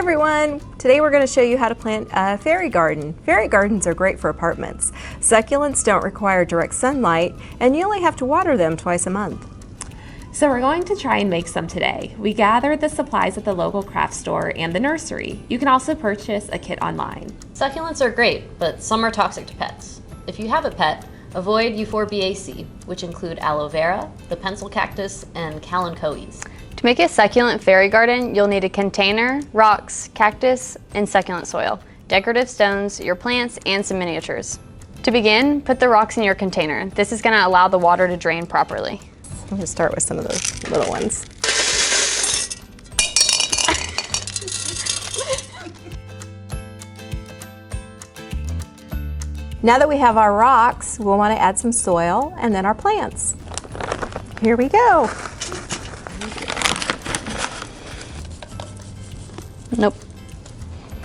everyone! Today we're going to show you how to plant a fairy garden. Fairy gardens are great for apartments. Succulents don't require direct sunlight, and you only have to water them twice a month. So we're going to try and make some today. We gathered the supplies at the local craft store and the nursery. You can also purchase a kit online. Succulents are great, but some are toxic to pets. If you have a pet, avoid euphorbiaceae, which include aloe vera, the pencil cactus, and kalanchoes. To make a succulent fairy garden, you'll need a container, rocks, cactus, and succulent soil, decorative stones, your plants, and some miniatures. To begin, put the rocks in your container. This is going to allow the water to drain properly. I'm going to start with some of those little ones. Now that we have our rocks, we'll want to add some soil and then our plants. Here we go. Nope.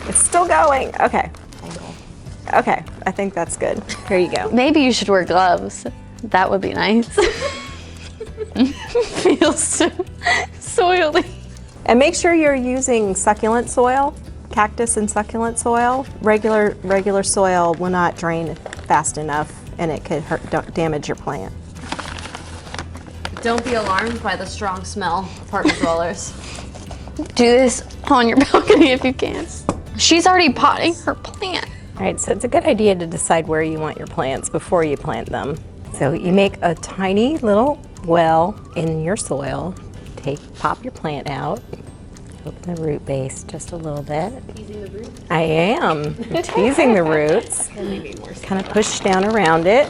It's still going. Okay. Okay, I think that's good. Here you go. Maybe you should wear gloves. That would be nice. Feels so soily. And make sure you're using succulent soil, cactus and succulent soil. Regular soil will not drain fast enough and it could damage your plant. Don't be alarmed by the strong smell, apartment dwellers. Do this on your balcony if you can. She's already potting her plant. All right, so it's a good idea to decide where you want your plants before you plant them. So you make a tiny little well in your soil. Pop your plant out. Open the root base just a little bit. Teasing the roots? I am. Teasing the roots. Kind of push down around it.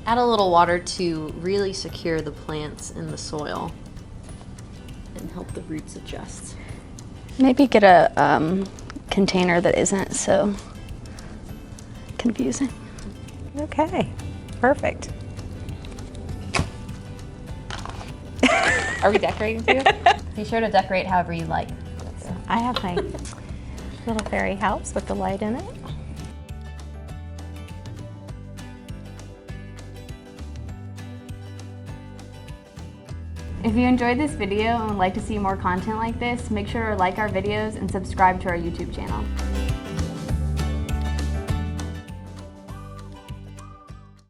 Add a little water to really secure the plants in the soil and help the roots adjust. Maybe get a container that isn't so confusing. Okay, perfect. Are we decorating too? Be sure to decorate however you like. I have my little fairy house with the light in it. If you enjoyed this video and would like to see more content like this, make sure to like our videos and subscribe to our YouTube channel.